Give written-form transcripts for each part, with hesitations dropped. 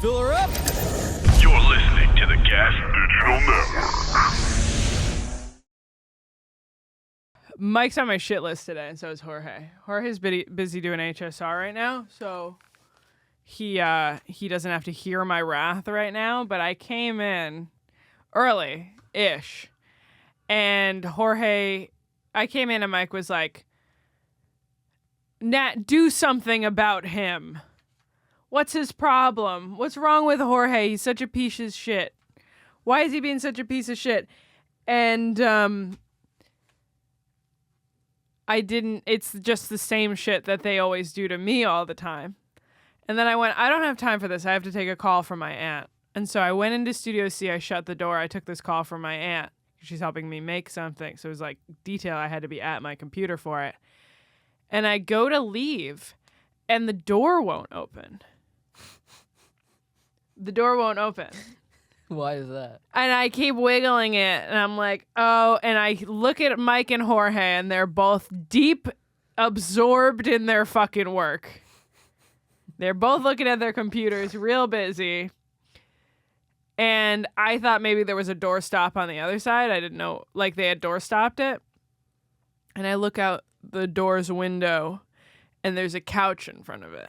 Fill her up. You're listening to the GaS Digital Network. Mike's on my shit list today, and so is Jorge. Jorge's busy doing HSR right now, so he doesn't have to hear my wrath right now. But I came in early-ish, and I came in and Mike was like, Nat, do something about him. What's his problem? What's wrong with Jorge? He's such a piece of shit. Why is he being such a piece of shit? And it's just the same shit that they always do to me all the time. And then I went, I don't have time for this. I have to take a call from my aunt. And so I went into Studio C. I shut the door. I took this call from my aunt. She's helping me make something. So it was like detail. I had to be at my computer for it. And I go to leave, and the door won't open. The door won't open. Why is that? And I keep wiggling it, and I'm like, oh, and I look at Mike and Jorge, and they're both deep absorbed in their fucking work. They're both looking at their computers, real busy. And I thought maybe there was a doorstop on the other side. I didn't know, like they had door stopped it. And I look out the door's window, and there's a couch in front of it.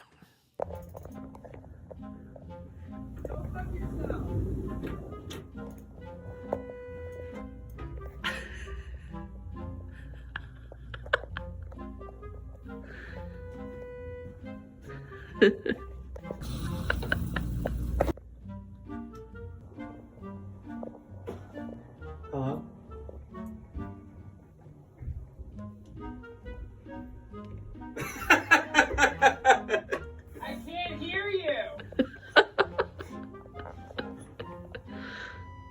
Hello? I can't hear you.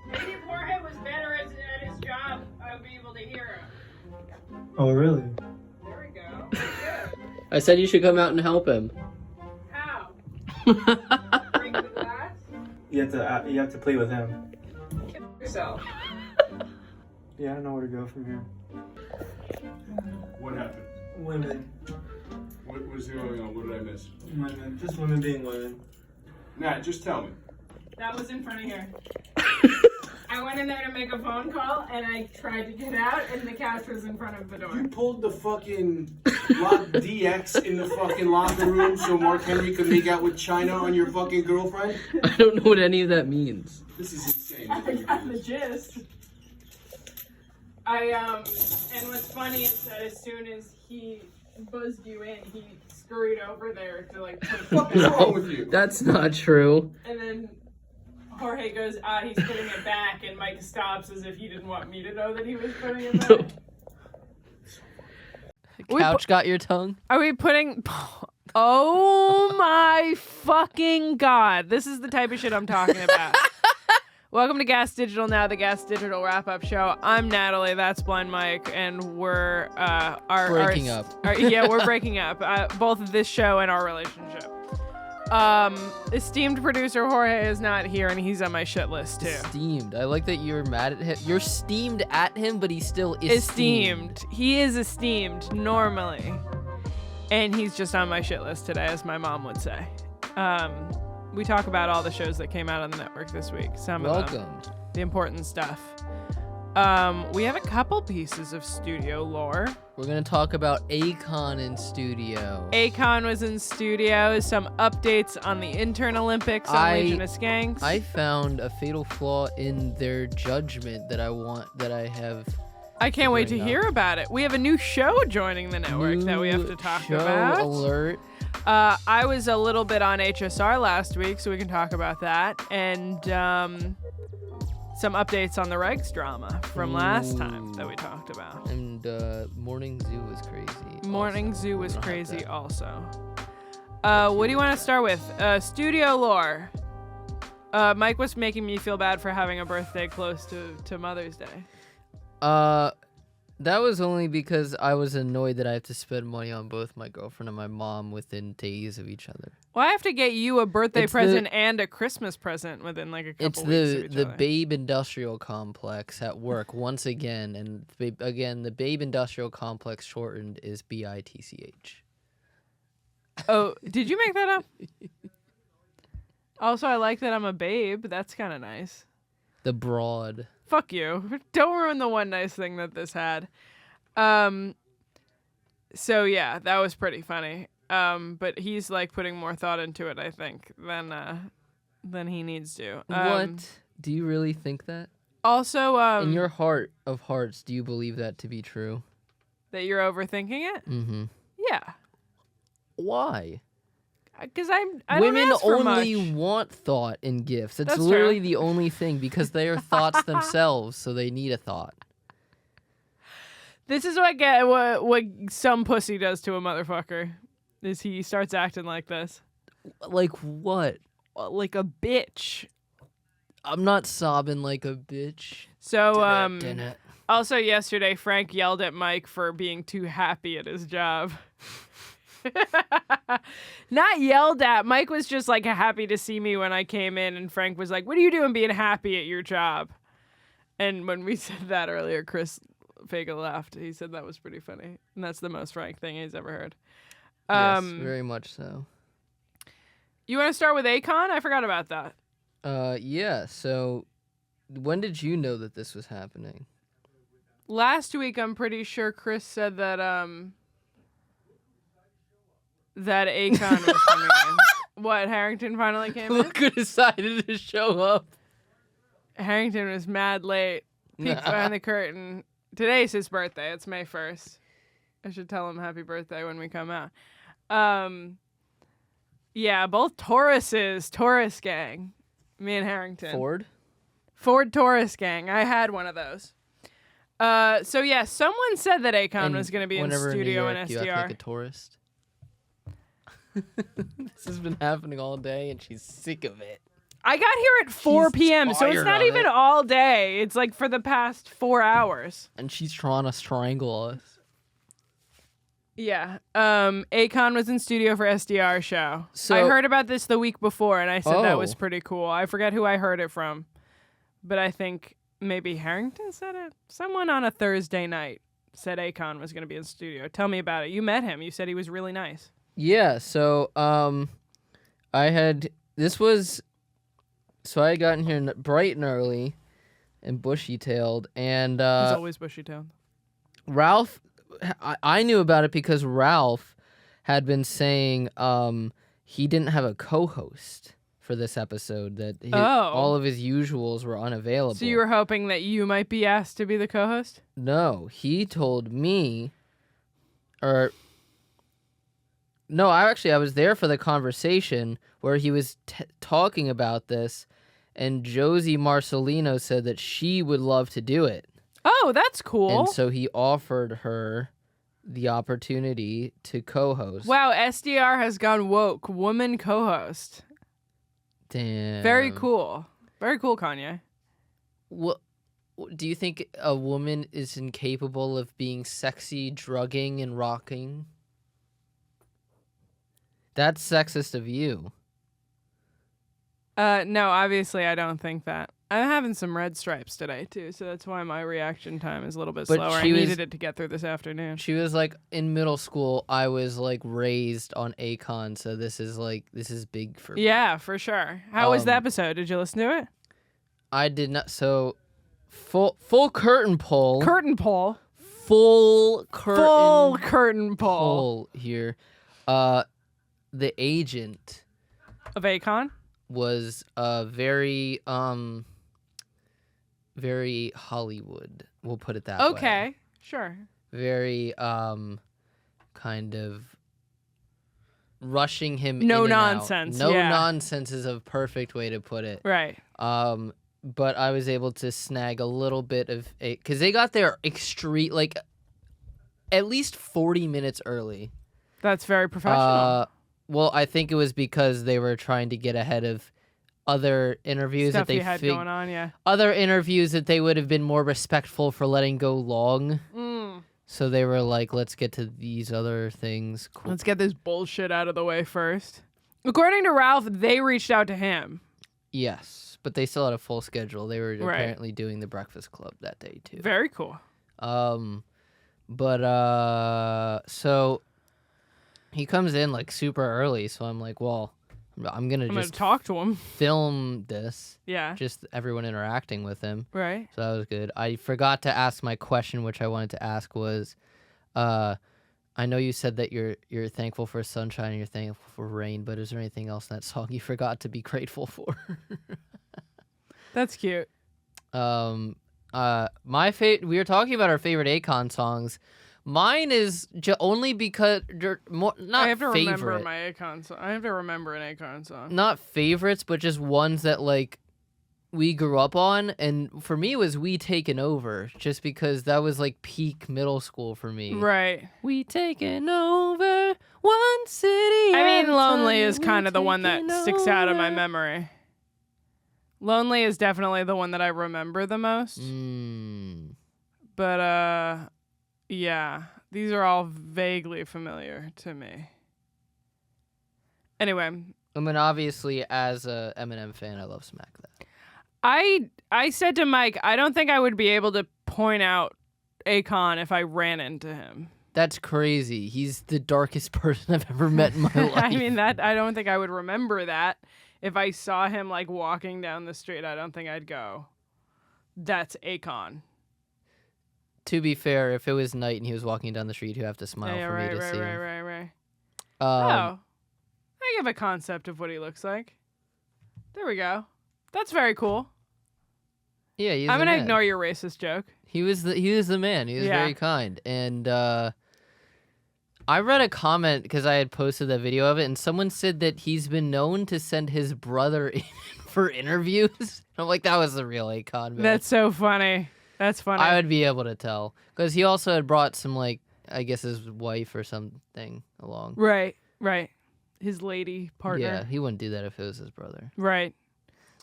Maybe if Jorge was better at his job, I would be able to hear him. Oh, really? There we go. Good. I said you should come out and help him. How? Bring the glass? You have to play with him. Kill yourself. Yeah, I don't know where to go from here. What happened? Women. What was going on? What did I miss? Women. Just women being women. Nat, just tell me. That was in front of here. I went in there to make a phone call, and I tried to get out, and the couch was in front of the door. You pulled the fucking lock DX in the fucking locker room so Mark Henry could make out with China on your fucking girlfriend? I don't know what any of that means. This is insane. I got the gist. And what's funny is that as soon as he buzzed you in, he scurried over there to like push What is wrong with you? That's not true. And then Jorge goes, he's putting it back, and Mike stops as if he didn't want me to know that he was putting it back. Couch got your tongue? Are we putting... Oh my fucking God. This is the type of shit I'm talking about. Welcome to GaS Digital Now, the GaS Digital Wrap-Up Show. I'm Natalie, that's Blind Mike, and we're... breaking up. We're breaking up. Both of this show and our relationship. Esteemed producer Jorge is not here, and he's on my shit list, too. Esteemed. I like that you're mad at him. You're steamed at him, but he's still esteemed. He is esteemed, normally. And he's just on my shit list today, as my mom would say. We talk about all the shows that came out on the network this week. Welcome. The important stuff. We have a couple pieces of studio lore. We're going to talk about Akon in studio. Akon was in studio. Some updates on the intern Olympics on Legion of Skanks. I found a fatal flaw in their judgment that I have. I can't wait to hear about it. We have a new show joining the network that we have to talk about. Alert. I was a little bit on HSR last week, so we can talk about that. And some updates on the Regz drama from last time that we talked about. And Morning Zoo was crazy. Morning Zoo was crazy also. What do you want to start with? Studio lore. Mike was making me feel bad for having a birthday close to Mother's Day. That was only because I was annoyed that I have to spend money on both my girlfriend and my mom within days of each other. Well, I have to get you a birthday present and a Christmas present within like a couple weeks of each It's the other. Babe Industrial Complex at work once again, and again the Babe Industrial Complex shortened is BITCH. Oh, did you make that up? Also, I like that I'm a babe. That's kind of nice. The broad. Fuck you. Don't ruin the one nice thing that this had. So yeah, that was pretty funny. But he's like putting more thought into it, I think, than he needs to. What? Do you really think that? Also, In your heart of hearts, do you believe that to be true? that you're overthinking it? Mm-hmm. Yeah. Why? Because I don't Women ask for only much. want thought in gifts. It's That's literally true. the only thing because they are thoughts themselves, so they need a thought. This is what some pussy does to a motherfucker. Is he starts acting like this. Like what? Like a bitch. I'm not sobbing like a bitch. So, Dinner. also yesterday, Frank yelled at Mike for being too happy at his job. Not yelled at. Mike was just like happy to see me when I came in, and Frank was like, "What are you doing being happy at your job?" And when we said that earlier, Chris Faga laughed. He said that was pretty funny, and that's the most Frank thing he's ever heard. Yes, very much so. You want to start with Akon? I forgot about that. Yeah, so when did you know that this was happening? Last week, I'm pretty sure Chris said that that Akon was coming in. What, Harrington finally came in? Look who decided to show up. Harrington was mad late. Peek behind the curtain. Today's his birthday. It's May 1st. I should tell him happy birthday when we come out. Yeah, both Tauruses. Taurus gang. Me and Harrington. Ford Taurus gang. I had one of those. So yeah, someone said that Akon was going to be in studio in SDR. You act like a tourist. This has been happening all day, and she's sick of it. I got here at 4 p.m., so it's tired not of even it. all day. It's like for the past 4 hours. And she's trying to strangle us. Yeah. Akon was in studio for SDR Show. So- I heard about this the week before, and I said that was Oh. pretty cool. I forget who I heard it from, but I think maybe Harrington said it. Someone on a Thursday night said Akon was going to be in studio. Tell me about it. You met him. You said he was really nice. Yeah, so I had I had gotten here bright and early and bushy-tailed, and He's always bushy-tailed. Ralph, I knew about it because Ralph had been saying he didn't have a co-host for this episode, that all of his usuals were unavailable. So you were hoping that you might be asked to be the co-host? No, he told me, no, I was there for the conversation where he was talking about this, and Josie Marcelino said that she would love to do it. Oh, that's cool. And so he offered her the opportunity to co-host. Wow, SDR has gone woke. Woman co-host. Damn. Very cool. Very cool, Kanye. What do you think a woman is incapable of being sexy, drugging, and rocking? That's sexist of you. No, obviously I don't think that. I'm having some red stripes today, too, so that's why my reaction time is a little bit But slower. I needed it to get through this afternoon. She was like, in middle school, I was like raised on Akon, so this is big for me. Yeah, for sure. How was the episode? Did you listen to it? I did not. So, full curtain pull. Curtain pull. Full curtain. Full curtain pull. Pull here. The agent Of Akon? was very Hollywood. We'll put it that way. Okay, sure. Very kind of rushing him. No in and out. nonsense, No yeah. nonsense is a perfect way to put it. Right. But I was able to snag a little bit of it because they got there like at least 40 minutes early. That's very professional. Well, I think it was because they were trying to get ahead of other interviews Stuff that they you had going on, yeah. other interviews that they would have been more respectful for letting go long. So they were like, let's get to these other things. Cool. Let's get this bullshit out of the way first. According to Ralph, they reached out to him. Yes, but they still had a full schedule. They were apparently doing the Breakfast Club that day too. Very cool. So he comes in like super early, so I'm like, well, I'm gonna I'm just gonna talk to him. film this. Yeah. Just everyone interacting with him. Right. So that was good. I forgot to ask my question, which I wanted to ask was, I know you said that you're thankful for sunshine and you're thankful for rain, but is there anything else in that song you forgot to be grateful for? That's cute. We were talking about our favorite Akon songs. Mine is only because not I have to favorite. remember my Akon song. I have to remember an Akon song. Not favorites, but just ones that like we grew up on, and for me it was "We Taken Over," just because that was like peak middle school for me. Right. We taken over one city. I mean, at a Lonely time. is We kind of the one that taken sticks out of my over. memory. Lonely is definitely the one that I remember the most. But yeah, these are all vaguely familiar to me. Anyway, I mean, obviously, as a Eminem fan, I love Smack That. I said to Mike, I don't think I would be able to point out Akon if I ran into him. That's crazy. He's the darkest person I've ever met in my life. I mean, that I don't think I would remember that. If I saw him like walking down the street, I don't think I'd go, that's Akon. To be fair, if it was night and he was walking down the street, you'd have to smile for me to see him. Right. I have a concept of what he looks like. There we go. That's very cool. Yeah, he's I'm the gonna man. ignore your racist joke. He was the man. He was Yeah. very kind. And I read a comment because I had posted that video of it, and someone said that he's been known to send his brother in for interviews. I'm like, that was the real Akon, man. That's so funny. That's funny. I would be able to tell because he also had brought some, like, I guess his wife or something along. Right. His lady partner. Yeah, he wouldn't do that if it was his brother. Right.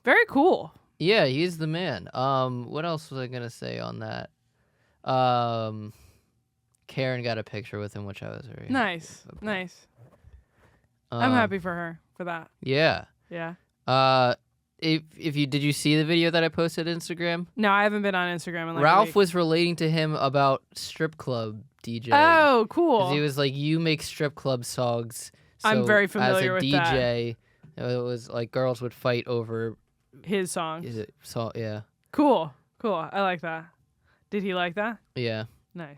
Very cool. Yeah, he's the man. What else was I gonna say on that? Karen got a picture with him, which I was very Nice. happy about. Nice. I'm happy for her for that. Yeah. Yeah. If you did you see the video that I posted on Instagram? No, I haven't been on Instagram in like a Ralph week. was relating to him about strip club DJ. Oh, 'Cause cool. he was like, "You make strip club songs." I'm so very familiar as a with that. DJ, it was like girls would fight over. His song. Is it so? Yeah. Cool. I like that. Did he like that? Yeah. Nice.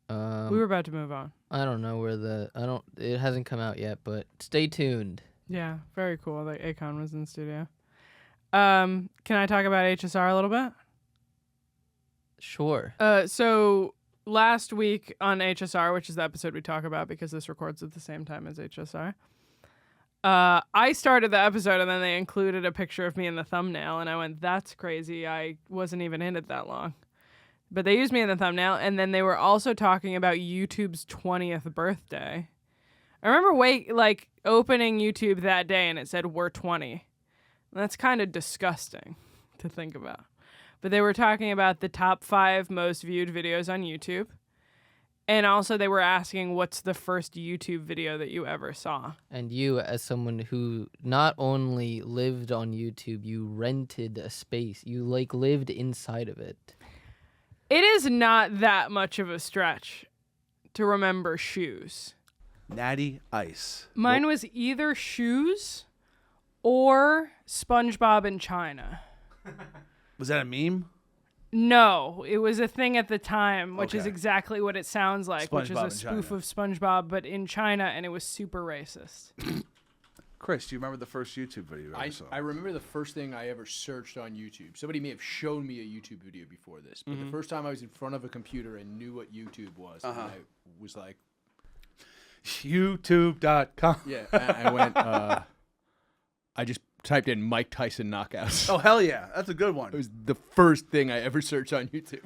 Um, We were about to move on. I don't know where it hasn't come out yet, but stay tuned. Yeah, very cool that Akon was in the studio. Can I talk about HSR a little bit? Sure. So last week on HSR, which is the episode we talk about because this records at the same time as HSR, I started the episode and then they included a picture of me in the thumbnail, and I went, that's crazy. I wasn't even in it that long. But they used me in the thumbnail, and then they were also talking about YouTube's 20th birthday. I remember opening YouTube that day and it said, we're 20. And that's kind of disgusting to think about. But they were talking about the top 5 most viewed videos on YouTube. And also they were asking, what's the first YouTube video that you ever saw? And you, as someone who not only lived on YouTube, you rented a space. You lived inside of it. It is not that much of a stretch to remember shoes. Natty Ice. Mine was either shoes or SpongeBob in China. Was that a meme? No, it was a thing at the time, which is Okay. exactly what it sounds like, which is SpongeBob a in spoof China. of SpongeBob, but in China, and it was super racist. Chris, do you remember the first YouTube video you ever saw? I remember the first thing I ever searched on YouTube. Somebody may have shown me a YouTube video before this, but the first time I was in front of a computer and knew what YouTube was, and I was like, YouTube.com. yeah, I went, I just typed in Mike Tyson knockouts. Oh, hell yeah. That's a good one. It was the first thing I ever searched on YouTube.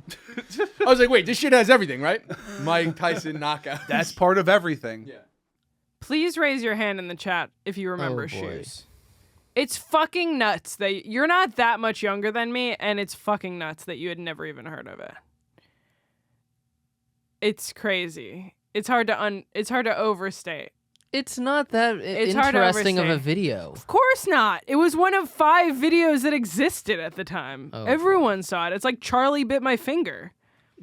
I was like, wait, this shit has everything, right? Mike Tyson knockouts. That's part of everything. yeah. Please raise your hand in the chat if you remember Oh, boy. shoes. It's fucking nuts that you're not that much younger than me, and it's fucking nuts that you had never even heard of it. It's crazy. It's hard to overstate. It's not that It's hard to interesting of a overstate. video. Of course not. It was one of 5 videos that existed at the time. Oh, Everyone saw it. It's like Charlie bit my finger.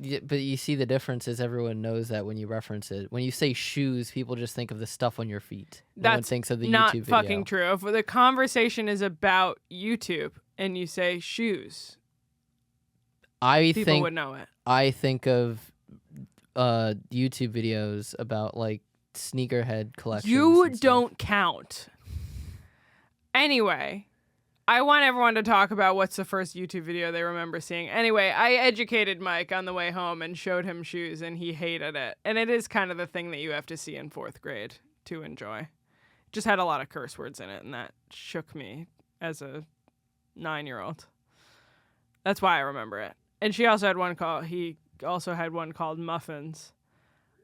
Yeah, but you see the difference is everyone knows that when you reference it. When you say shoes, people just think of the stuff on your feet. No one thinks of the not YouTube video. fucking true. If the conversation is about YouTube and you say shoes, people would know it. I think of YouTube videos about like sneakerhead collections. You don't count. Anyway, I want everyone to talk about what's the first YouTube video they remember seeing. Anyway, I educated Mike on the way home and showed him shoes, and he hated it. And it is kind of the thing that you have to see in 4th grade to enjoy. Just had a lot of curse words in it, and that shook me as a 9-year-old. That's why I remember it. And he also had one called Muffins,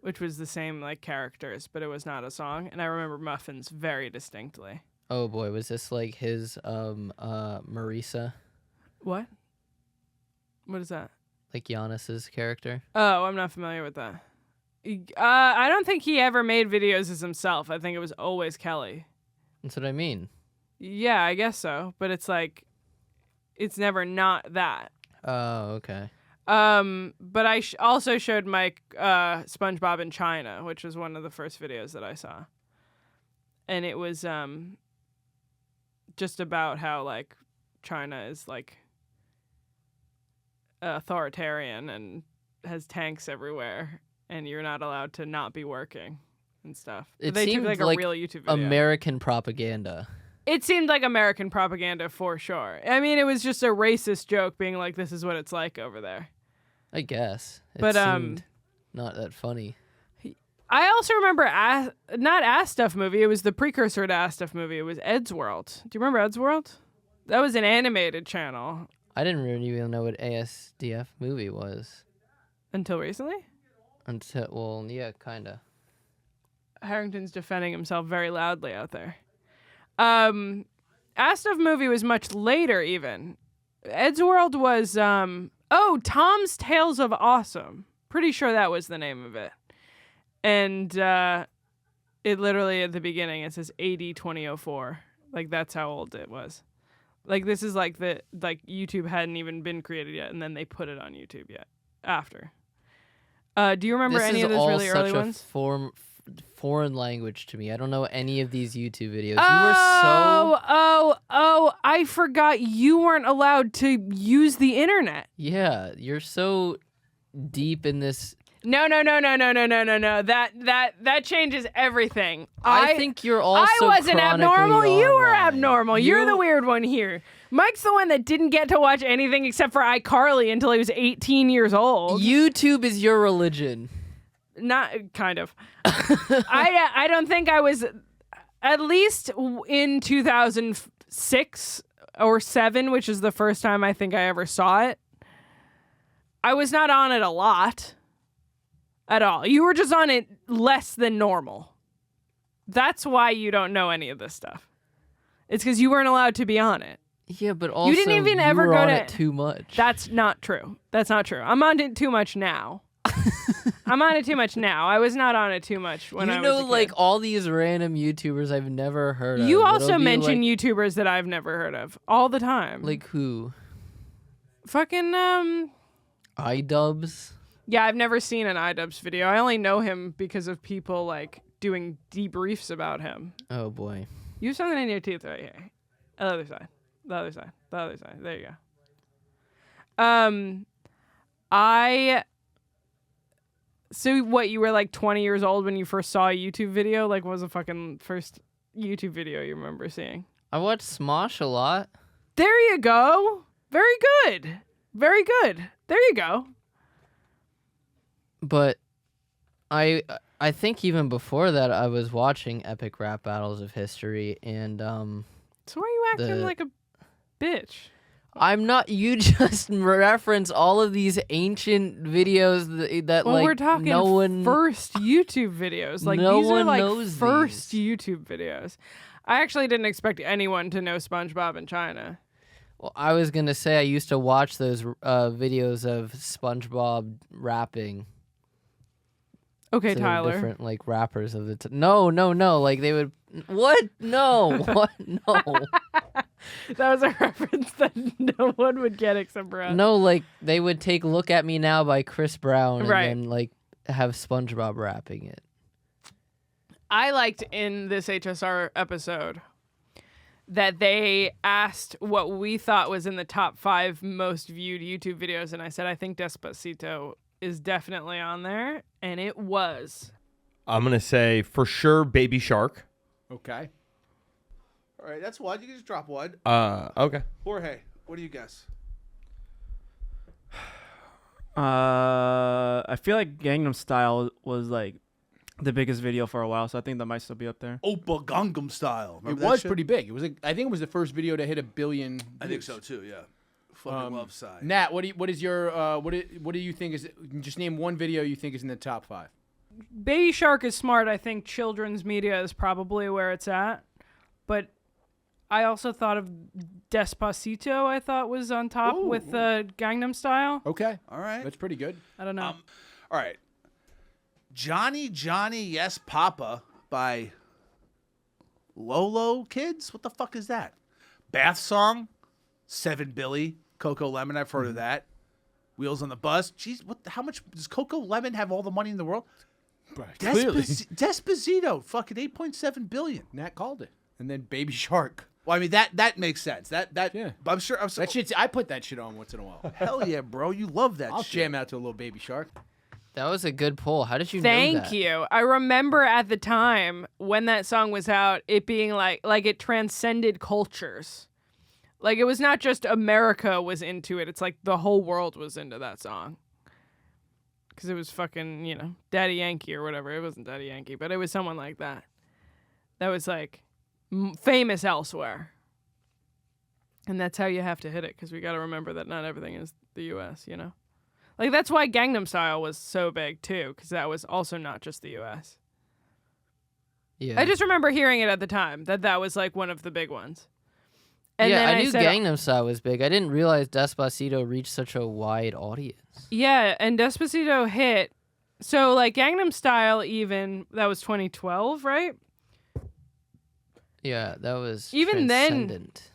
which was the same like characters, but it was not a song. And I remember Muffins very distinctly. Oh boy, was this like his Marisa? What? What is that? Like Giannis's character? Oh, I'm not familiar with that. I don't think he ever made videos as himself. I think it was always Kelly. That's what I mean. Yeah, I guess so. But it's like, it's never not that. Oh, okay. But I also showed Mike SpongeBob in China, which was one of the first videos that I saw. And it was just about how like China is like authoritarian and has tanks everywhere, and you're not allowed to not be working and stuff. They took like a real YouTube video. American propaganda. It seemed like American propaganda for sure. I mean, it was just a racist joke being like, this is what it's like over there. I guess. But seemed not that funny. I also remember not Ass Stuff movie. It was the precursor to Ass Stuff movie. It was Ed's World. Do you remember Ed's World? That was an animated channel. I didn't really even know what ASDF movie was. Until recently? Yeah, kind of. Harrington's defending himself very loudly out there. Ass Stuff movie was much later even. Ed's World was, Tom's Tales of Awesome. Pretty sure that was the name of it. And it literally at the beginning it says AD 2004. Like that's how old it was. Like this is like YouTube hadn't even been created yet, and then they put it on YouTube yet after. Do you remember any of those really early ones? Foreign language to me. I don't know any of these YouTube videos. I forgot you weren't allowed to use the internet. Yeah, you're so deep in this. No. That changes everything. I think you're also I wasn't abnormal. chronically You were online. abnormal. You're the weird one here. Mike's the one that didn't get to watch anything except for iCarly until he was 18 years old. YouTube is your religion. Not kind of. I don't think I was, at least in 2006 or 7, which is the first time I think I ever saw it. I was not on it a lot at all. You were just on it less than normal. That's why you don't know any of this stuff. It's because you weren't allowed to be on it. Yeah, but also you didn't even ever were go on to it too much. That's not true. I'm on it too much now. I'm on it too much now. I was not on it too much when I was a kid. Like all these random YouTubers I've never heard of. You also mention YouTubers that I've never heard of all the time. Like who? Fucking iDubbbz. Yeah, I've never seen an iDubbbz video. I only know him because of people like doing debriefs about him. Oh boy. You have something in your teeth right here. The other side. The other side. The other side. There you go. So what, you were like 20 years old when you first saw a YouTube video? Like, what was the fucking first YouTube video you remember seeing? I watched Smosh a lot. There you go. Very good. Very good. There you go. But I think even before that I was watching Epic Rap Battles of History and So why are you acting like a bitch? I'm not. You just reference all of these ancient videos that well, like we're talking no one first YouTube videos. Like no these are one like knows first these. YouTube videos. I actually didn't expect anyone to know SpongeBob in China. Well, I was gonna say I used to watch those videos of SpongeBob rapping. Okay, to Tyler. Different like rappers of the no. Like they would what? No, what? No. That was a reference that no one would get except for us. No, like they would take "Look at Me Now" by Chris Brown Right. and then like have SpongeBob rapping it. I liked in this HSR episode that they asked what we thought was in the top 5 most viewed YouTube videos, and I said I think Despacito is definitely on there, and it was. I'm gonna say for sure Baby Shark. Okay. All right, that's one. You can just drop one. Okay. Jorge, what do you guess? I feel like Gangnam Style was like the biggest video for a while, so I think that might still be up there. Oppa Gangnam Style. It Remember that was shit? pretty big. It was. I think it was the first video to hit 1 billion. I think views. so too. Yeah. Fucking love side. Nat, what is your what do you think is? Just name one video you think is in the top 5. Baby Shark is smart. I think children's media is probably where it's at. But I also thought of Despacito, I thought was on top with Gangnam Style. Okay. All right. That's pretty good. I don't know. All right. Johnny Yes Papa by Lolo Kids? What the fuck is that? Bath Song? 7 Billy. Coco Lemon, I've heard of that. Wheels on the Bus. Jeez, how much does Coco Lemon have all the money in the world? Clearly. Despacito, fucking 8.7 billion. Nat called it. And then Baby Shark. Well, I mean that makes sense. That Yeah. I'm sure That shit's, I put that shit on once in a while. hell yeah, bro. You love that I'll shit. jam out to a little Baby Shark. That was a good poll. How did you know Thank that? you. I remember at the time when that song was out, it being like it transcended cultures. Like it was not just America was into it. It's like the whole world was into that song. Because it was fucking, Daddy Yankee or whatever. It wasn't Daddy Yankee, but it was someone like that. That was like famous elsewhere. And that's how you have to hit it, because we got to remember that not everything is the U.S., Like, that's why Gangnam Style was so big, too, because that was also not just the U.S. Yeah. I just remember hearing it at the time, that was, like, one of the big ones. And yeah, then I knew said, Gangnam Style was big. I didn't realize Despacito reached such a wide audience. Yeah, and Despacito hit. So, like, Gangnam Style even, that was 2012, right? Yeah, that was Even then- transcendent.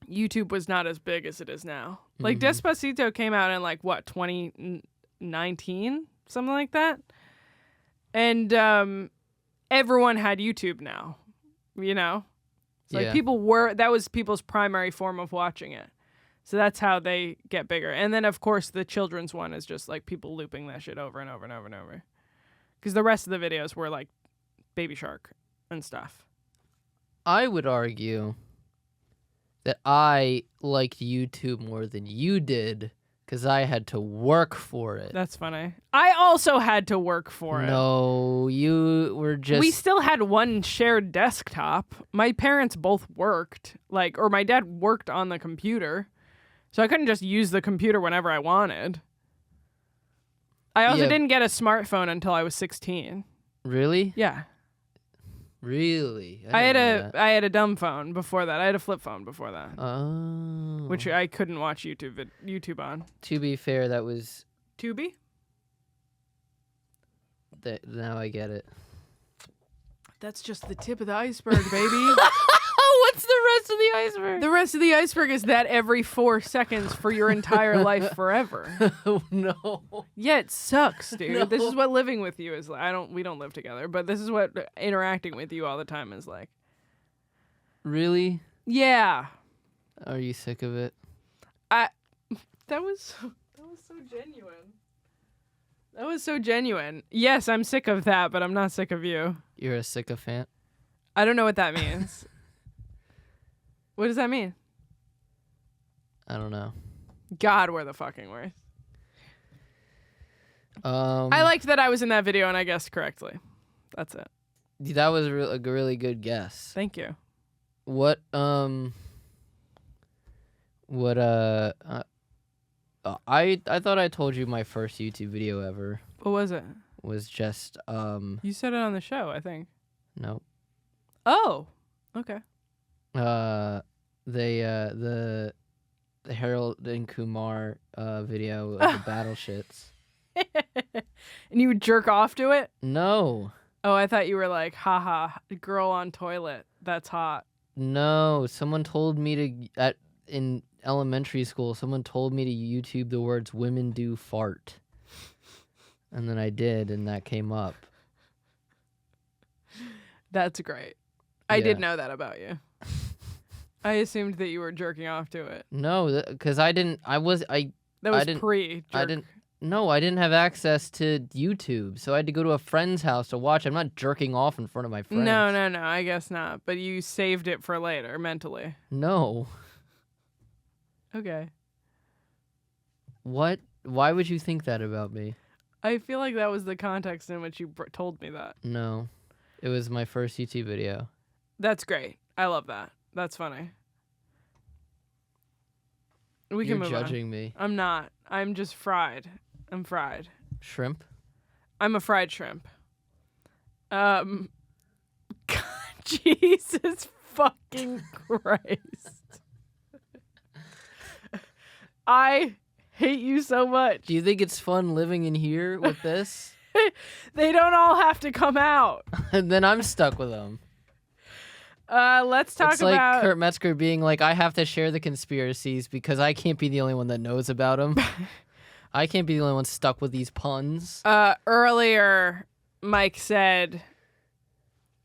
YouTube was not as big as it is now. Like, Mhm. Despacito came out in, like, what, 2019? Something like that? And everyone had YouTube now, It's like Yeah. that was people's primary form of watching it. So that's how they get bigger. And then, of course, the children's one is just, like, people looping that shit over and over and over and over. Because the rest of the videos were, like, Baby Shark and stuff. I would argue that I liked YouTube more than you did because I had to work for it. That's funny. I also had to work for it. No, you were just. We still had one shared desktop. My parents both worked, or my dad worked on the computer. So I couldn't just use the computer whenever I wanted. I also Yeah. didn't get a smartphone until I was 16. Really? Yeah. Really? I had didn't know that. I had a dumb phone before that. I had a flip phone before that, Oh. which I couldn't watch YouTube on. To be fair, that was. Tubi? Now I get it. That's just the tip of the iceberg, baby. What's the rest of the iceberg? The rest of the iceberg is that every 4 seconds for your entire life forever. Oh, no. Yeah, it sucks, dude. No. This is what living with you is like. We don't live together, but this is what interacting with you all the time is like. Really? Yeah. Are you sick of it? That was so genuine. That was so genuine. Yes, I'm sick of that, but I'm not sick of you. You're a sycophant? I don't know what that means. What does that mean? I don't know. God, we're the fucking worst. Um, I liked that I was in that video and I guessed correctly. That's it. That was a really good guess. Thank you. What I thought I told you my first YouTube video ever What was it? was just You said it on the show, I think. nope. Oh, okay. The Harold and Kumar video of the battle shits. And you would jerk off to it? No. Oh, I thought you were like, haha, girl on toilet. That's hot. No, someone told me in elementary school, someone told me to YouTube the words "women do fart," and then I did, and that came up. That's great. I did Yeah. know that about you. I assumed that you were jerking off to it. No, because I didn't. That was pre-jerk. I didn't. No, I didn't have access to YouTube, so I had to go to a friend's house to watch. I'm not jerking off in front of my friends. No, I guess not. But you saved it for later, mentally. No. Okay. What? Why would you think that about me? I feel like that was the context in which you told me that. No. It was my first YouTube video. That's great. I love that. That's funny. We You're can move judging on. me. I'm not. I'm just fried. I'm fried. Shrimp? I'm a fried shrimp. Jesus fucking Christ. I hate you so much. Do you think it's fun living in here with this? They don't all have to come out. And then I'm stuck with them. Let's talk It's like about Kurt Metzger being like, I have to share the conspiracies because I can't be the only one that knows about them. I can't be the only one stuck with these puns. earlier Mike said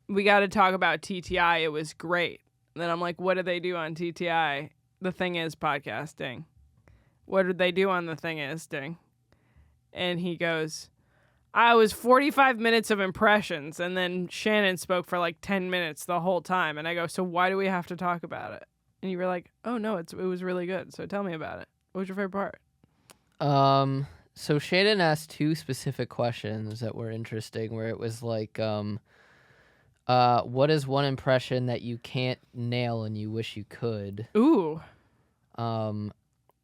we got to talk about TTI. It was great. And then I'm like, what did they do on TTI? The Thing Is podcasting. What did they do on The Thing Is Ding? And he goes, I was 45 minutes of impressions, and then Shannon spoke for like 10 minutes the whole time. And I go, so why do we have to talk about it? And you were like, oh no, it was really good. So tell me about it. What was your favorite part? So Shannon asked 2 specific questions that were interesting, where it was like, what is one impression that you can't nail and you wish you could? Ooh.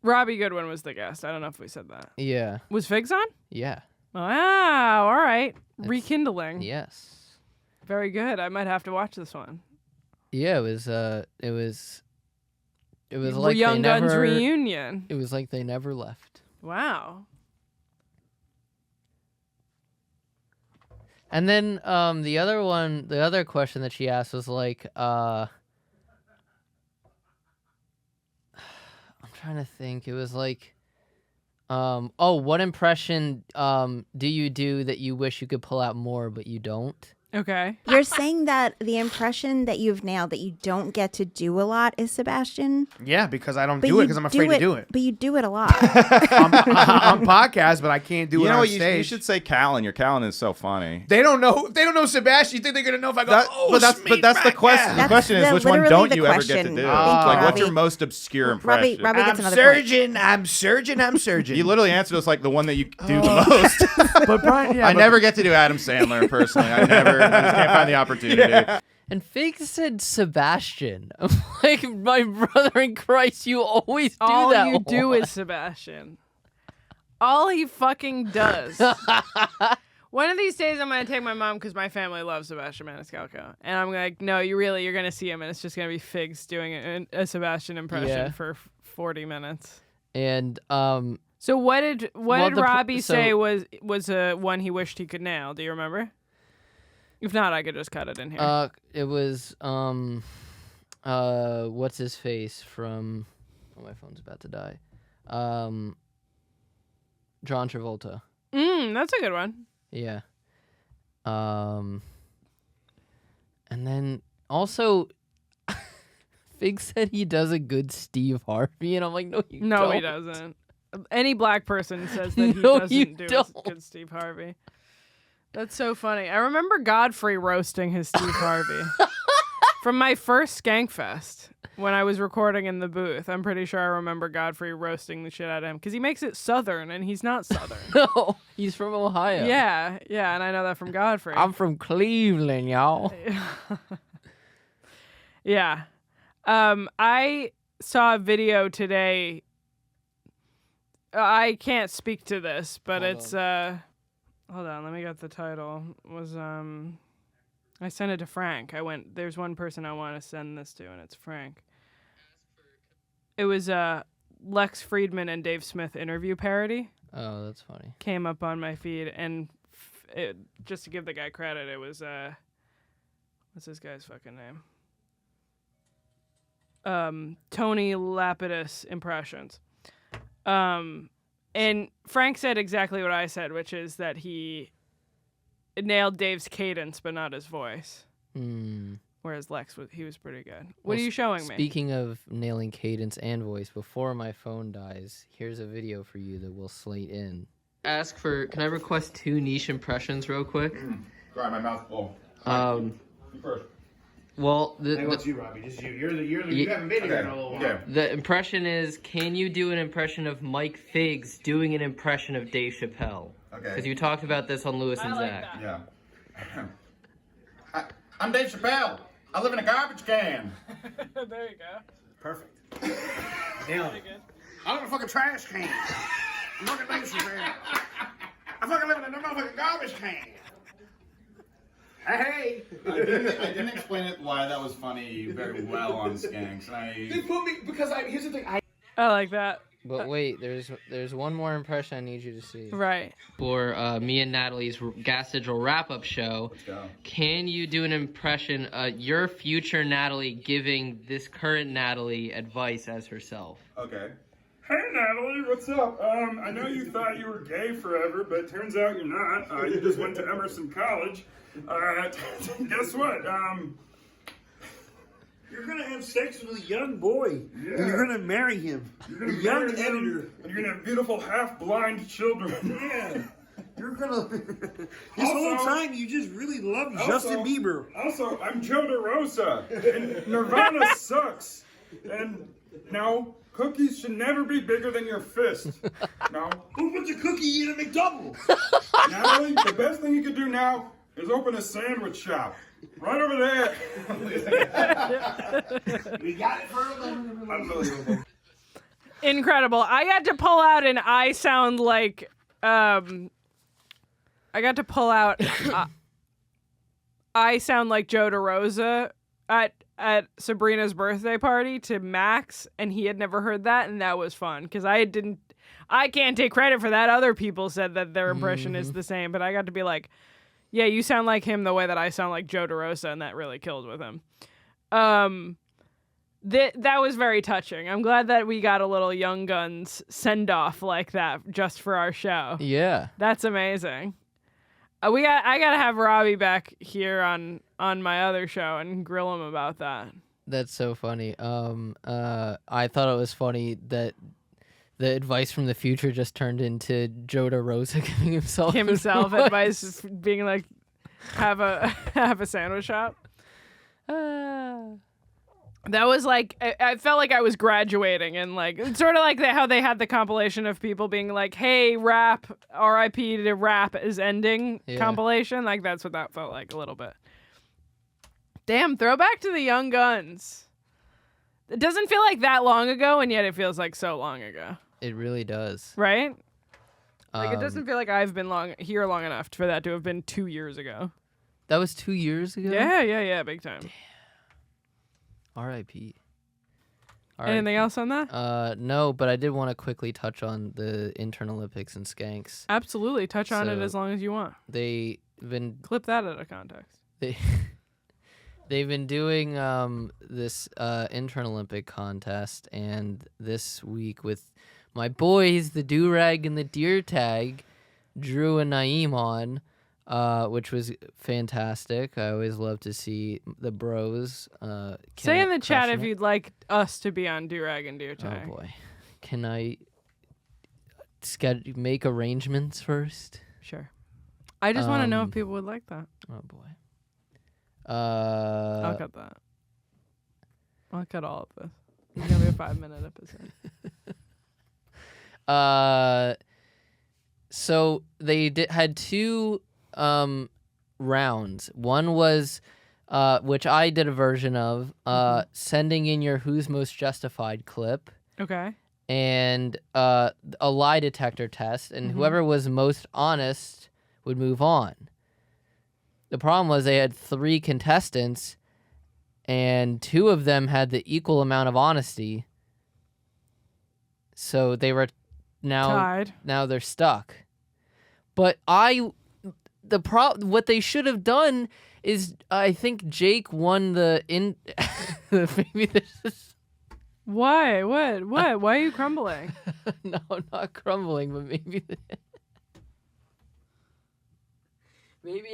Robbie Goodwin was the guest. I don't know if we said that. Yeah. Was Figs on? Yeah. Wow. All right. Rekindling. Yes. Very good. I might have to watch this one. Yeah, it was like Young they Guns never, reunion. It was like they never left. Wow. And then the other question that she asked was like, I'm trying to think. It was like, what impression do you do that you wish you could pull out more but you don't? Okay. You're saying that the impression that you've nailed that you don't get to do a lot is Sebastian? Yeah, because I don't But do it you because I'm afraid to do it. But you do it a lot. on podcast, but I can't do You it know on what? stage. You should say Callan. Your Callan is so funny. They don't know Sebastian. You think they're gonna know if I go? But that's the question. The question is, which one don't you ever get to do? Like, what's your most obscure impression? Robbie gets another point. I'm surgeon. You literally answered us like the one that you do the most. But Brian, I never get to do Adam Sandler personally. I just can't find the opportunity. Yeah. And Fig said Sebastian. I'm like, my brother in Christ, you always do All that. you do is Sebastian. All he fucking does. One of these days, I'm going to take my mom because my family loves Sebastian Maniscalco. And I'm like, no, you're going to see him. And it's just going to be Figs doing a Sebastian impression for 40 minutes. And so what did Robbie so- say was one he wished he could nail? Do you remember? If not, I could just cut it in here. It was what's his face from? Oh, my phone's about to die. John Travolta. That's a good one. Yeah. And then also, Fig said he does a good Steve Harvey, and I'm like, no, you don't. No, he doesn't. Any black person says that he No, doesn't you do don't. a good Steve Harvey. That's so funny. I remember Godfrey roasting his Steve Harvey from my first Skankfest when I was recording in the booth. I'm pretty sure I remember Godfrey roasting the shit out of him because he makes it Southern and he's not Southern. No, he's from Ohio. Yeah, and I know that from Godfrey. I'm from Cleveland, y'all. Yeah. I saw a video today. I can't speak to this, but hold on, let me get the title. I sent it to Frank. There's one person I want to send this to, and it's Frank. It was Lex Friedman and Dave Smith interview parody. Oh, that's funny. Came up on my feed, and just to give the guy credit, it was what's this guy's fucking name? Tony Lapidus impressions. And Frank said exactly what I said, which is that he nailed Dave's cadence, but not his voice. Whereas Lex was pretty good. What are you showing me? Speaking of nailing cadence and voice, before my phone dies, here's a video for you that we'll slate in. Can I request 2 niche impressions real quick? Sorry, my mouth's full. You first. Well, What's you, Robbie? Just you. You haven't been here in a little while. Okay. The impression is, can you do an impression of Mike Figs doing an impression of Dave Chappelle? Okay. Because you talked about this on Lewis and Zach. Yeah. I'm Dave Chappelle. I live in a garbage can. There you go. Perfect. Nailed it. I live in a fucking trash can. I'm fucking Dave Chappelle. I fucking live in a motherfucking garbage can. Hey! I didn't explain it why that was funny very well on Skanks. They put me because here's the thing. I like that. But wait, there's one more impression I need you to see. Right. For me and Natalie's Gas Digital wrap-up show, Let's go. can you do an impression, your future Natalie giving this current Natalie advice as herself? Okay. Hey Natalie, what's up? I know you thought you were gay forever, but turns out you're not. You just went to Emerson College. Guess what? You're gonna have sex with a young boy, Yeah. and you're gonna marry him. You're gonna a young marry him, editor. and you're gonna have beautiful half-blind children. Yeah. You're gonna. This Also- whole time, you just really love Justin Bieber. Also, I'm Joe DeRosa, and Nirvana sucks. And no, cookies should never be bigger than your fist. No. Who puts a cookie in a McDouble? Natalie, the best thing you could do now is open a sandwich shop. Right over there. We got it for a Unbelievable. Incredible. I got to pull out an I sound like I sound like Joe DeRosa at Sabrina's birthday party to Max, and he had never heard that, and that was fun because I can't take credit for that. Other people said that their impression is the same, but I got to be like, yeah, you sound like him the way that I sound like Joe DeRosa, and that really killed with him. That was very touching. I'm glad that we got a little Young Guns send-off like that just for our show. Yeah. That's amazing. I gotta have Robbie back here on my other show and grill him about that. That's so funny. I thought it was funny that the advice from the future just turned into Joe DeRosa giving himself advice, being like, have a sandwich shop. That was like, I felt like I was graduating, and like, it's sort of like how they had the compilation of people being like, hey, rap, R.I.P. to rap is ending compilation. Like, that's what that felt like a little bit. Damn, throwback to the Young Guns. It doesn't feel like that long ago, and yet it feels like so long ago. It really does. Right? Like, it doesn't feel like I've been here long enough for that to have been 2 years ago. That was 2 years ago? Yeah, big time. Damn. R.I.P. Anything else on that? No, but I did want to quickly touch on the Intern Olympics and Skanks. Absolutely. Touch on it as long as you want. They've been... Clip that out of context. They've been doing this Intern Olympic contest, and this week with my boys, the Do-Rag and the Deer Tag, Drew and Naeem on, which was fantastic. I always love to see the bros. Say in the chat if you'd like us to be on Do-Rag and Deer Tag. Oh, boy. Can I make arrangements first? Sure. I just want to know if people would like that. Oh, boy. I'll cut that. I'll cut all of this. It's going to be a 5-minute episode. So they had two rounds. One was, which I did a version of, sending in your Who's Most Justified clip. Okay. And a lie detector test, and whoever was most honest would move on. The problem was they had 3 contestants, and 2 of them had the equal amount of honesty. So they were tied. Now they're stuck. But what they should have done is, I think Jake won maybe this is Why? What? Why are you crumbling? No, not crumbling, but maybe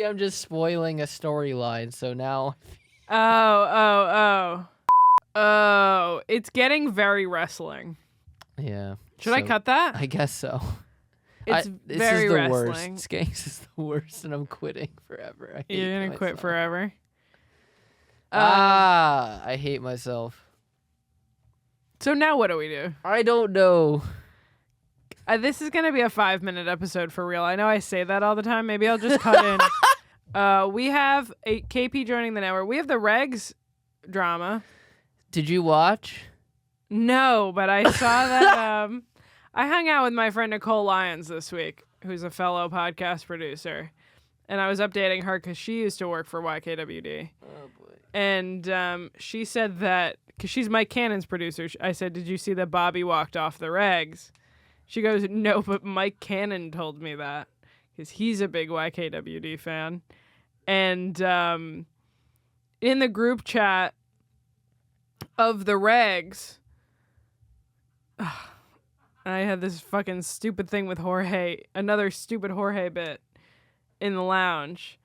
I'm just spoiling a storyline. So now. Oh, it's getting very wrestling. Yeah. Should I cut that? I guess so. It's very this is the wrestling. worst. Skanks is the worst, and I'm quitting forever. You're gonna quit forever. I hate myself. So now what do we do? I don't know. This is gonna be a 5-minute episode for real. I know I say that all the time. Maybe I'll just cut in. We have a KP joining the network. We have the Regz drama. Did you watch? No, but I saw that. I hung out with my friend Nicole Lyons this week, who's a fellow podcast producer, and I was updating her because she used to work for YKWd. Oh boy! And she said that because she's Mike Cannon's producer. I said, "Did you see that Bobby walked off the Regz?" She goes, "No, but Mike Cannon told me that because he's a big YKWd fan." And in the group chat of the Regz. I had this fucking stupid thing with Jorge, another stupid Jorge bit in the lounge.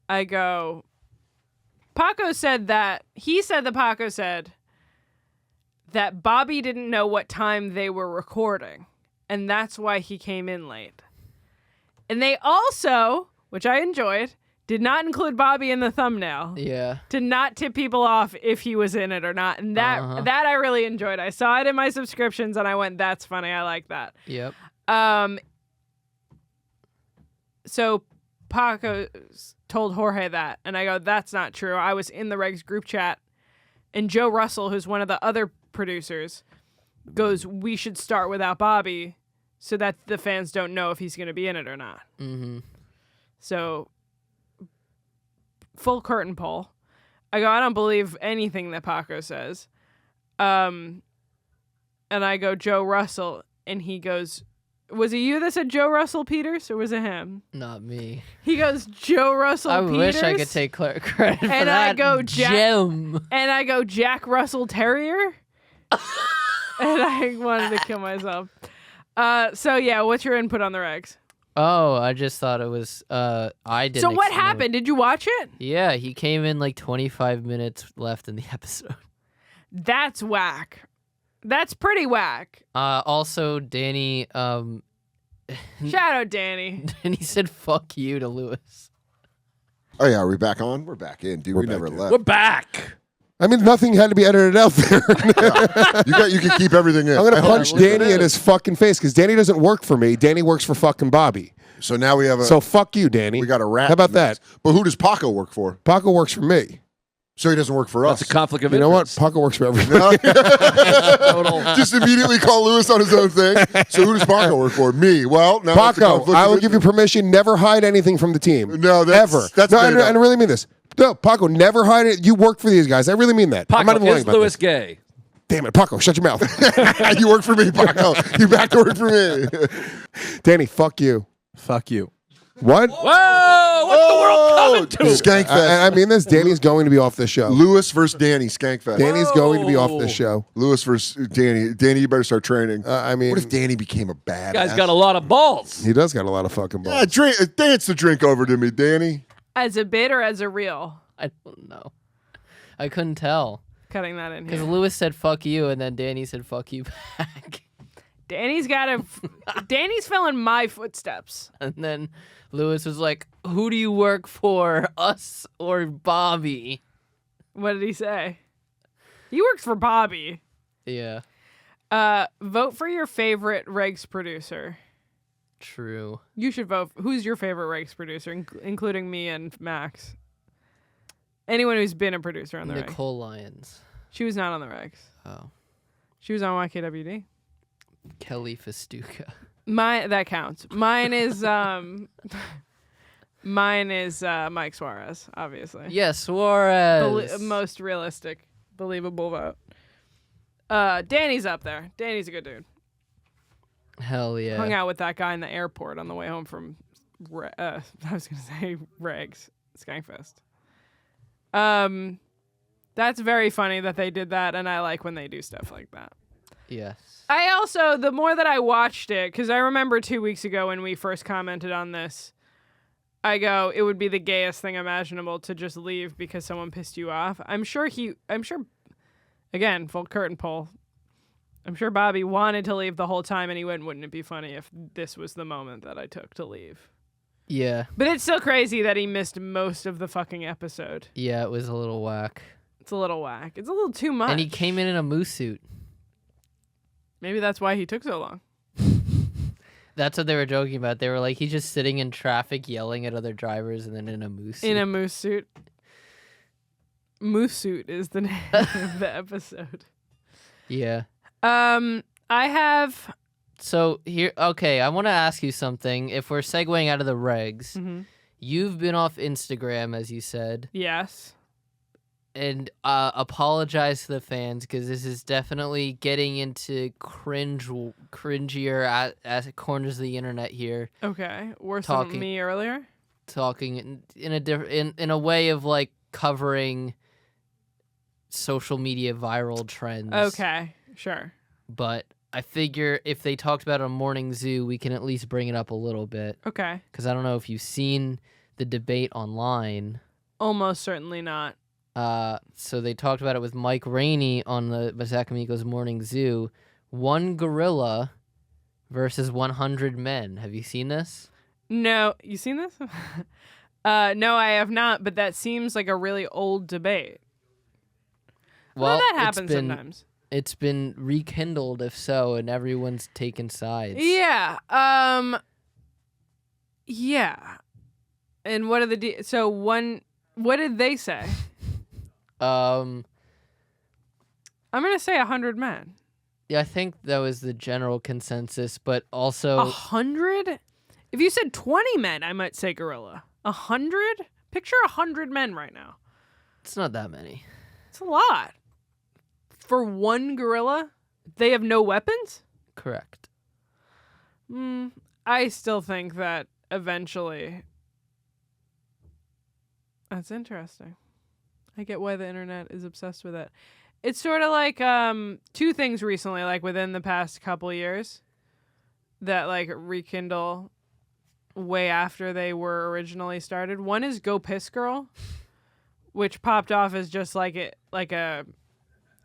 I go, Paco said that Bobby didn't know what time they were recording, and that's why he came in late. And they also, which I enjoyed, did not include Bobby in the thumbnail. Yeah. To not tip people off if he was in it or not. And that I really enjoyed. I saw it in my subscriptions and I went, that's funny. I like that. Yep. So Paco told Jorge that. And I go, that's not true. I was in the Regz group chat. And Joe Russell, who's one of the other producers, goes, we should start without Bobby so that the fans don't know if he's going to be in it or not. Mm-hmm. So... full curtain pull. I go, I don't believe anything that Paco says. And I go, Joe Russell. And he goes, was it you that said Joe Russell Peters or was it him? Not me. He goes, Joe Russell I Peters. wish I could take credit for that. And I go, Jim. And I go, Jack Russell Terrier. And I wanted to kill myself. So yeah, what's your input on the Regz? Oh, I just thought it was. I didn't. So what happened? Did you watch it? Yeah, he came in like 25 minutes left in the episode. That's whack. That's pretty whack. Also, Danny. Shout out Danny. And he said "fuck you" to Lewis. Oh yeah, are we back on? We're back in, dude. We never left. We're back. I mean, nothing had to be edited out there. You can keep everything in. I'm going to punch Danny in his fucking face because Danny doesn't work for me. Danny works for fucking Bobby. So now we have a... So fuck you, Danny. We got a rat. How about that? But who does Paco work for? Paco works for me. So he doesn't work for us. That's a conflict of interest. You know what? Paco works for everybody. Just immediately call Lewis on his own thing. So who does Paco work for? Me. Well, now Paco, I will give you permission. Never hide anything from the team. No, ever. That's no, I really mean this. No, Paco, never hide it. You work for these guys. I really mean that. Paco, I'm not even lying is about Lewis this. gay? Damn it, Paco, shut your mouth. You work for me, Paco. You back to work for me. Danny, fuck you. Fuck you. What? Whoa! What's the world coming to? Skankfest. I mean this. Danny's going to be off this show. Lewis versus Danny, Skankfest. Danny's going to be off this show. Lewis versus Danny. Danny, you better start training. I mean, what if Danny became a badass? Guy's got a lot of balls. He does got a lot of fucking balls. Yeah, dance the drink over to me, Danny. As a bit or as a real? I don't know. I couldn't tell. Cutting that in Because here. Lewis said "fuck you" and then Danny said "fuck you" back. Danny's filling my footsteps. And then Lewis was like, "Who do you work for, us or Bobby?" What did he say? He works for Bobby. Yeah. Vote for your favorite Regz producer. True. You should vote. Who's your favorite Regz producer, including me and Max? Anyone who's been a producer on the Regz. Nicole Lyons. She was not on the Regz. Oh. She was on YKWd. Kelly Festuca. That counts. Mine is Mike Suarez, obviously. Yes, Suarez. Most realistic, believable vote. Danny's up there. Danny's a good dude. Hell yeah. Hung out with that guy in the airport on the way home from I was gonna say Regz Skankfest. That's very funny that they did that, and I like when they do stuff like that. Yes. I also, the more that I watched it, because I remember 2 weeks ago when we first commented on this, I go, it would be the gayest thing imaginable to just leave because someone pissed you off. I'm sure, again, full curtain pull, I'm sure Bobby wanted to leave the whole time, and he wouldn't it be funny if this was the moment that I took to leave? Yeah. But it's still crazy that he missed most of the fucking episode. Yeah, it was a little whack. It's a little whack. It's a little too much. And he came in a moose suit. Maybe that's why he took so long. That's what they were joking about. They were like, he's just sitting in traffic yelling at other drivers and then in a moose suit. In a moose suit. Moose suit is the name of the episode. Yeah. I have... So here, okay, I want to ask you something. If we're segueing out of the regs, you've been off Instagram, as you said. Yes. And apologize to the fans because this is definitely getting into cringier at corners of the internet here. Okay, worse than me earlier. Talking in a way of like covering social media viral trends. Okay, sure. But I figure if they talked about it on Morning Zoo, we can at least bring it up a little bit. Okay. Because I don't know if you've seen the debate online. Almost certainly not. So they talked about it with Mike Rainey on the Zach Amico's Morning Zoo. One gorilla versus 100 men. Have you seen this? No. You seen this? No, I have not, but that seems like a really old debate. Well, that happens sometimes. It's been rekindled, if so, and everyone's taken sides. Yeah. Yeah. And what are the what did they say? I'm gonna say 100 men. Yeah, I think that was the general consensus, but also 100. If you said 20 men, I might say gorilla. 100? Picture 100 men right now. It's not that many. It's a lot. For one gorilla, they have no weapons? Correct. I still think that eventually. That's interesting. I get why the internet is obsessed with it. It's sort of like two things recently, like within the past couple years, that like rekindle way after they were originally started. One is Go Piss Girl, which popped off as just like a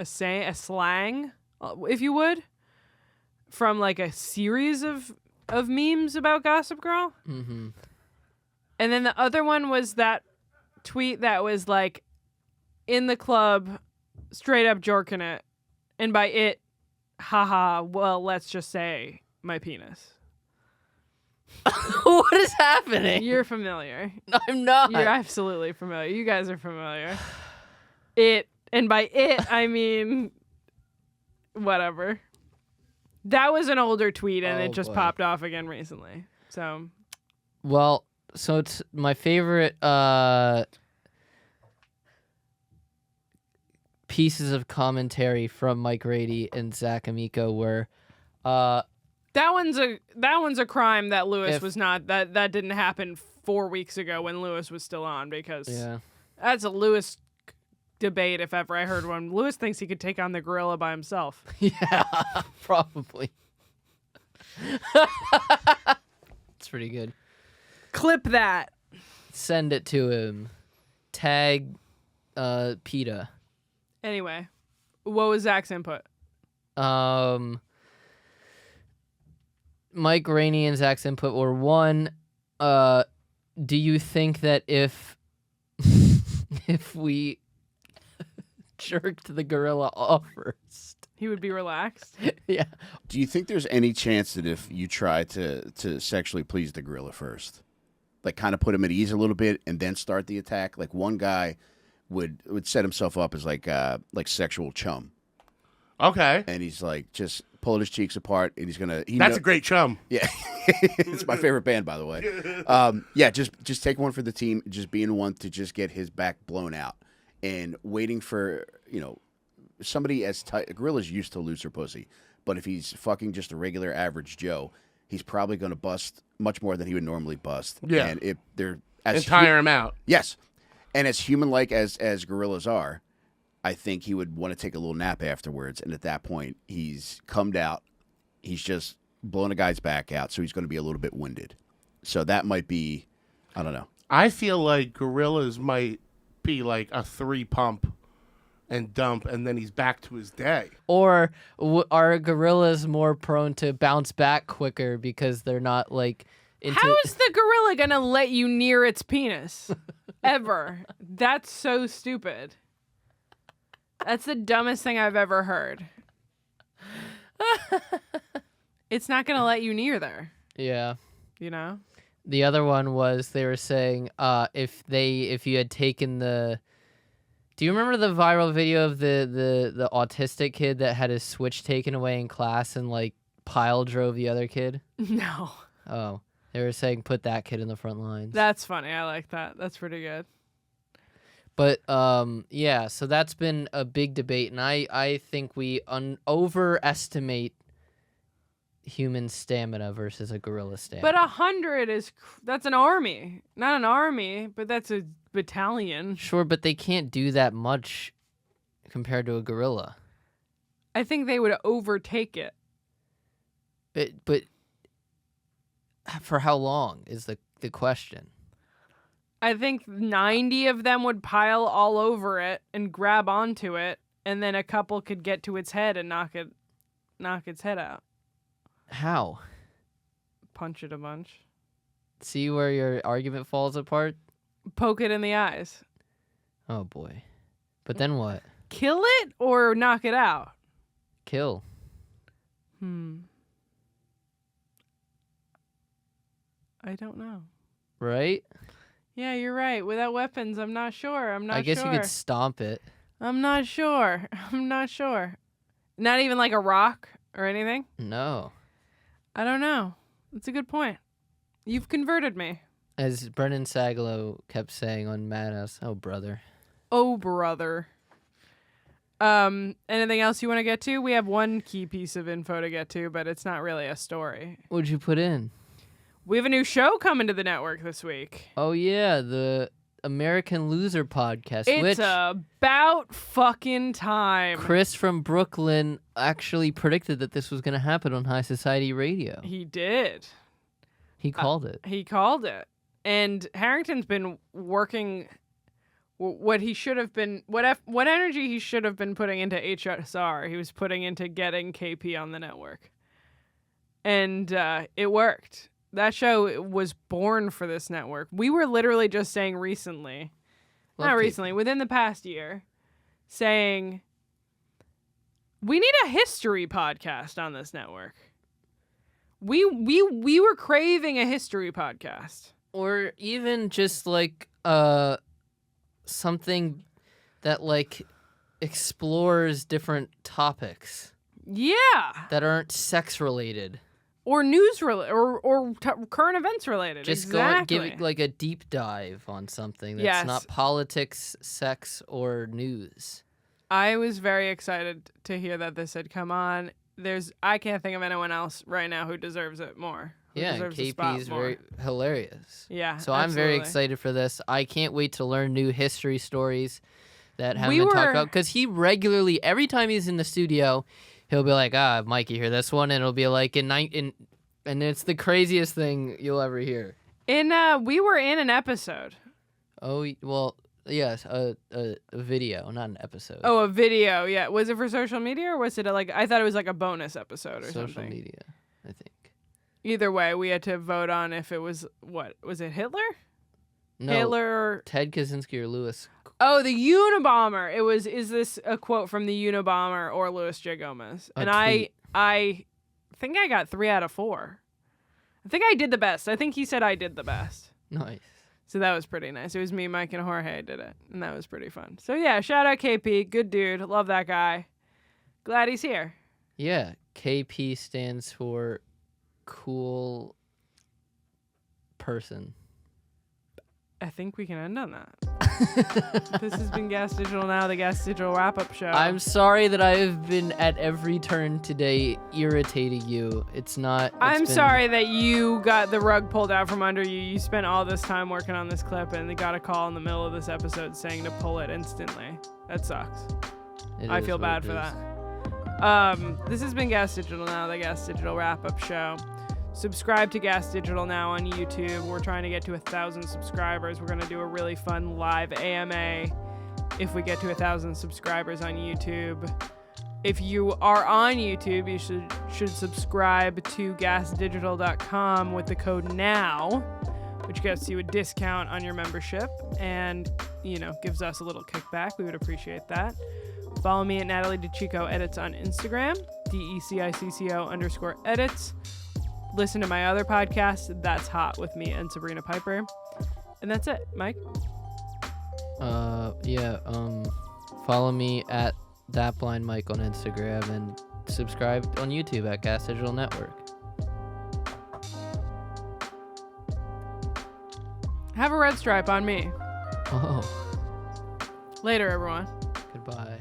slang, if you would, from like a series of memes about Gossip Girl. Mm-hmm. And then the other one was that tweet that was like, in the club, straight up jorking it. And by it, haha, well, let's just say my penis. What is happening? You're familiar. No, I'm not. You're absolutely familiar. You guys are familiar. It, and by it, I mean, whatever. That was an older tweet, and it just popped off again recently. So, well, so it's my favorite pieces of commentary from Mike Rady and Zach Amico were that one's a crime that Lewis was not that didn't happen 4 weeks ago when Lewis was still on, because that's a Lewis debate if ever I heard one. Lewis thinks he could take on the gorilla by himself. Yeah, probably. It's pretty good. Clip that. Send it to him. Tag PETA. Anyway, what was Zach's input? Mike Rainey and Zach's input were, one, do you think that if we jerked the gorilla off first, he would be relaxed? Yeah. Do you think there's any chance that if you try to sexually please the gorilla first, like kind of put him at ease a little bit and then start the attack, like one guy would set himself up as like sexual chum. Okay. And he's like just pulling his cheeks apart, and he's gonna. That's a great chum. Yeah, it's my favorite band, by the way. Yeah, just take one for the team. Just being one to just get his back blown out, and waiting for somebody as tight. A gorilla's used to looser pussy, but if he's fucking just a regular average Joe, he's probably gonna bust much more than he would normally bust. Yeah, and tire him out. Yes. And as human-like as gorillas are, I think he would want to take a little nap afterwards. And at that point, he's cummed out. He's just blowing a guy's back out, so he's going to be a little bit winded. So that might be, I don't know. I feel like gorillas might be like a 3-pump and dump, and then he's back to his day. Or are gorillas more prone to bounce back quicker because they're not like into... How is the gorilla gonna let you near its penis? Ever. That's so stupid. That's the dumbest thing I've ever heard. It's not gonna let you near there. Yeah. You know? The other one was they were saying if you had taken the... Do you remember the viral video of the autistic kid that had his Switch taken away in class and like pile drove the other kid? No. Oh, they were saying put that kid in the front lines. That's funny. I like that. That's pretty good. But yeah, so that's been a big debate, and I think we overestimate human stamina versus a gorilla stamina. But 100 that's an army. Not an army, but that's a battalion. Sure, but they can't do that much compared to a gorilla. I think they would overtake it. But for how long is the question? I think 90 of them would pile all over it and grab onto it, and then a couple could get to its head and knock its head out. How? Punch it a bunch. See where your argument falls apart? Poke it in the eyes. Oh boy. But then what? Kill it or knock it out? Kill. I don't know. Right? Yeah, you're right. Without weapons, I'm not sure. I guess you could stomp it. I'm not sure. Not even like a rock or anything? No. I don't know. That's a good point. You've converted me. As Brennan Sagalow kept saying on Madhouse, oh brother. Oh brother. Anything else you want to get to? We have one key piece of info to get to, but it's not really a story. What'd you put in? We have a new show coming to the network this week. Oh yeah, the American Loser podcast. It's about fucking time. Chris from Brooklyn actually predicted that this was going to happen on High Society Radio. He did. He called it. He called it. And Harrington's been working what he should have been, what energy he should have been putting into HSR, he was putting into getting KP on the network. And it worked. That show was born for this network. We were literally just saying recently, within the past year, saying we need a history podcast on this network. We were craving a history podcast. Or even just like something that like explores different topics. Yeah. That aren't sex related. Or news related, or current events related. Just exactly. go give it like a deep dive on something that's not politics, sex, or news. I was very excited to hear that this had come on. I can't think of anyone else right now who deserves it more. Yeah, KP is very hilarious. Yeah, so I'm very excited for this. I can't wait to learn new history stories that haven't been talked about, because he regularly, every time he's in the studio, he'll be like, Mikey, hear this one, and it'll be like and it's the craziest thing you'll ever hear. We were in an episode. Oh, well, yes, a video, not an episode. Oh, a video, yeah. Was it for social media, or was it I thought it was like a bonus episode or social something. Social media, I think. Either way, we had to vote on if it was, was it Hitler? No, Hitler. Ted Kaczynski or Lewis. Oh, the Unabomber. Is this a quote from the Unabomber or Louis J. Gomez? And I think I got 3 out of 4. I think I did the best. I think he said I did the best. Nice. So that was pretty nice. It was me, Mike, and Jorge did it. And that was pretty fun. So yeah, shout out KP. Good dude. Love that guy. Glad he's here. Yeah. KP stands for cool person. I think we can end on that. This has been Gas Digital Now, the Gas Digital wrap-up show. I'm sorry that I have been at every turn today irritating you. It's not. I'm sorry that you got the rug pulled out from under you. You spent all this time working on this clip and they got a call in the middle of this episode saying to pull it instantly. That sucks. I feel bad for that. This has been Gas Digital Now, the Gas Digital wrap-up show. Subscribe to Gas Digital Now on YouTube. We're trying to get to 1,000 subscribers. We're going to do a really fun live AMA if we get to 1,000 subscribers on YouTube. If you are on YouTube, you should subscribe to gasdigital.com with the code NOW, which gets you a discount on your membership and, gives us a little kickback. We would appreciate that. Follow me at Natalie DeCicco Edits on Instagram, DECICCO_edits. Listen to my other podcast, That's Hot, with me and Sabrina Piper. And that's it. Mike? Follow me at ThatBlindMike on Instagram and subscribe on YouTube at Gas Digital Network. Have a red stripe on me. Oh. Later, everyone. Goodbye.